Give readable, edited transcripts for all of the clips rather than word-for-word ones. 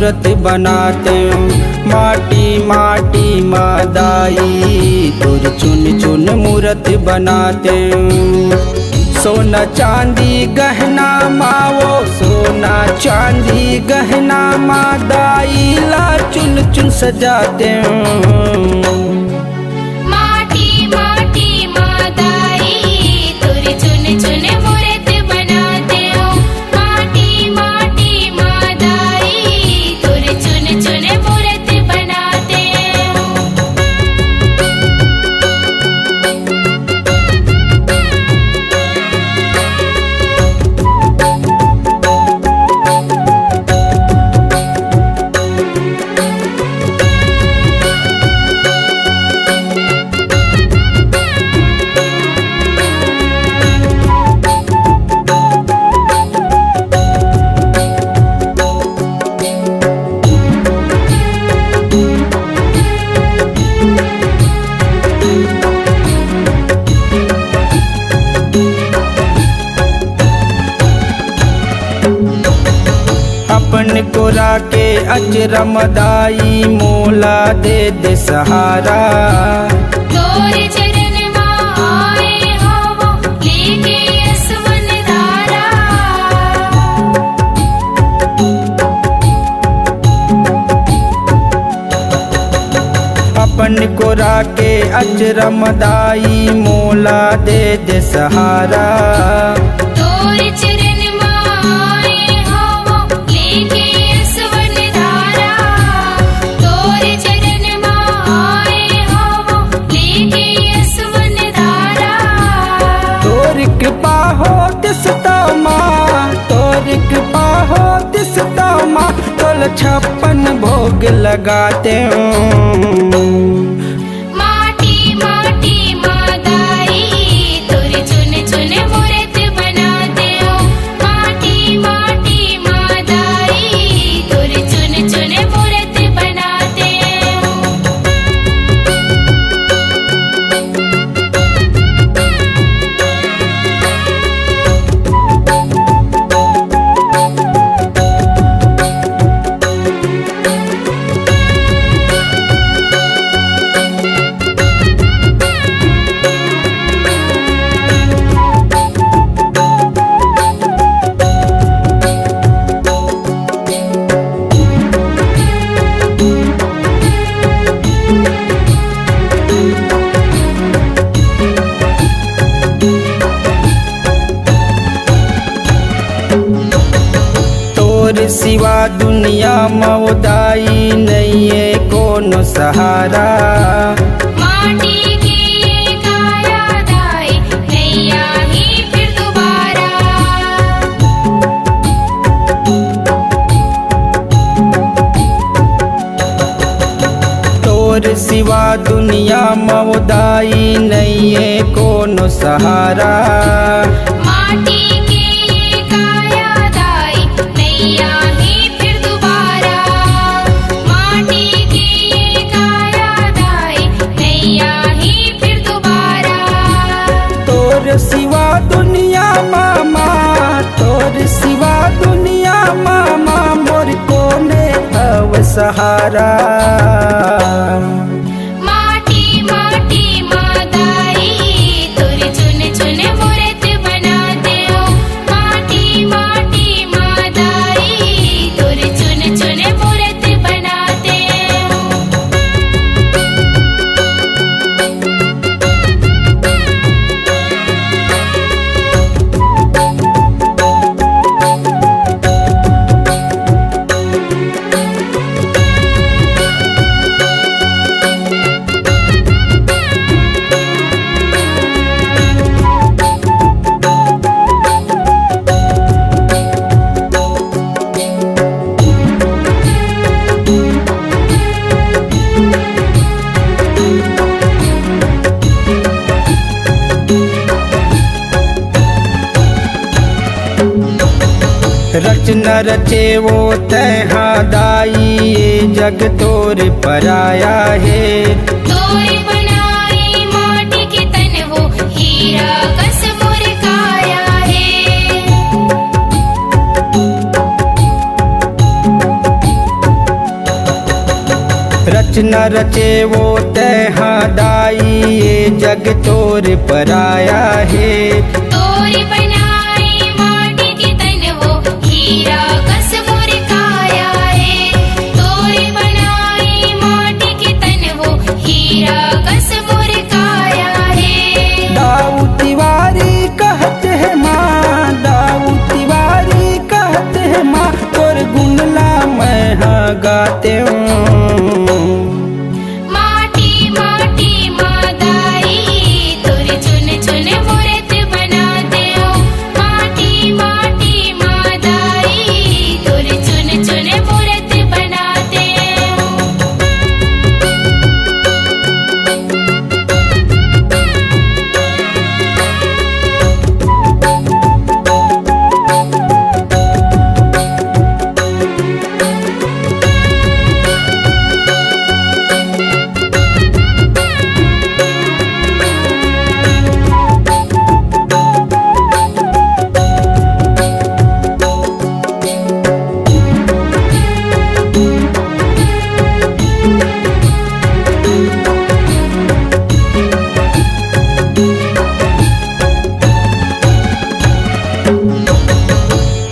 मूर्त बनाते माटी माटी मादाई तोर चुन चुन मूर्त बनाते। सोना चांदी गहना मावो सोना चांदी गहना मादाई ला चुन चुन सजाते। माटी माटी मादाई तोर चुन चुन मूर्त बनाते हो। माटी माटी मादाई तोर चुन चुन मूर्त बनाते हो। अपन कोरा के अजरमदाई मोला दे दे सहारा। तोरे चरण मां आए हो लेके असमन धारा। अपन कोरा के अजरमदाई मोला दे दे सहारा। तोरे चरण मां आए हो लेके असमन धारा। तोरे चरण मां आए हो लेके असमन धारा। तोर कृपा हो दिसता माँ तोर कृपा हो दिसता माँ तोल 56 भोग लगाते माटी माटी मादाई तोर चुन चुन मूर्त बनाते हो। माटी माटी मादाई तोर चुन चुन मूर्त बनाते हो। तोर सिवा दुनिया मौदाई नहीं है कोनो सहारा। माटी की काया दाई नैया ही फिर दोबारा। तोर सिवा दुनिया मौदाई नहीं है कोनो सहारा। माटी की काया दाई नैया ही फिर दोबारा। माटी की काया दाई नैया ही फिर दोबारा। तोर सिवा दुनिया मामा तोर सिवा दुनिया मामा मोर कोने हव सहारा। माटी माटी मादाई तोर चुन चुन मूर्त बनाते हो। माटी माटी मादाई तोर चुन चुन मूर्त बनाते हो। रच न रचे वो तैहा दाई ये जग तोर पराया है। तोरे बनाई माटी के तन वो हीरा कस मुरकाया है। न रचे वो तैहा दाई ये जग तोर पराया है। तोर बनाई माटी के तन वो हीरा कस मुरकाया है। तोर बनाई माटी के तन वो हीरा कस मुरकाया है। दाऊ तिवारी कहते हैं माँ, दाऊ तिवारी कहते हैं माँ, तोर गुनला मैं हाँ गाते हूँ। माटी माटी मादाई तोर चुन चुन मूरत बनाते हो। माटी माटी मादाई तोर चुन चुन मूरत बनाते हो।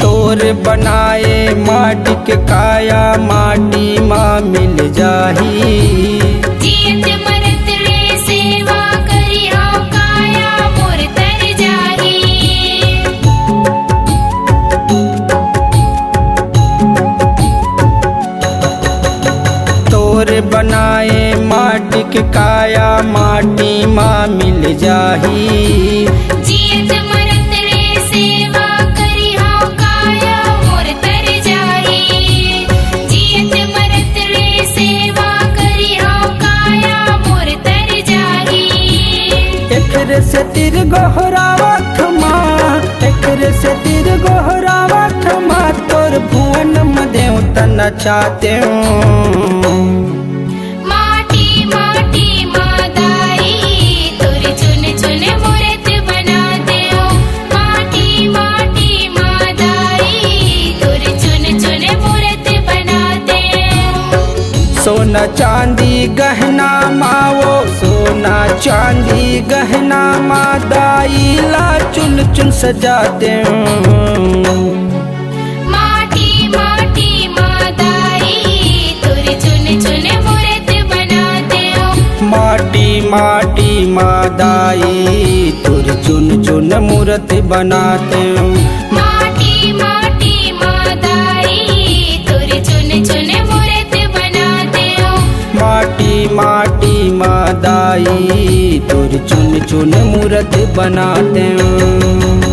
तोर बनाए माटी के काया माटी माँ मिल जाही। जियत मरत रे सेवा करी हाँ काया मोर तर जाही। तोर बनाए माटी के काया माटी माँ मिल जाही। जियत मरत रे सेवा करी हाँ काया मोर तर जाही। जियत मरत रे सेवा करी हाँ काया मोर तर जाही। एकरे से तिर गोहरावत माँ, एकरे से तिर गोहरावत माँ, तोर भुवन में देवता नचाते हूँ। माटी माटी मादाई तोर चुन चुन मूरत बनाते हो। माटी माटी मादाई तोर चुन चुन मूरत बनाते हो। सोना चांदी गहना मावो, सोना चांदी गहना माँ दाई ला चुन चुन सजाते हूँ। माटी माटी मादाई तोर चुन चुन मूरत बनाते हो। माटी माटी माँ दाई तुर चुन चुन मूर्त बनाते हूँ। माटी माटी मादाई तोर चुन चुन मूरत बनाते हो। माटी माटी माँ दाई तुर चुन चुन मूर्त बनाते हूँ।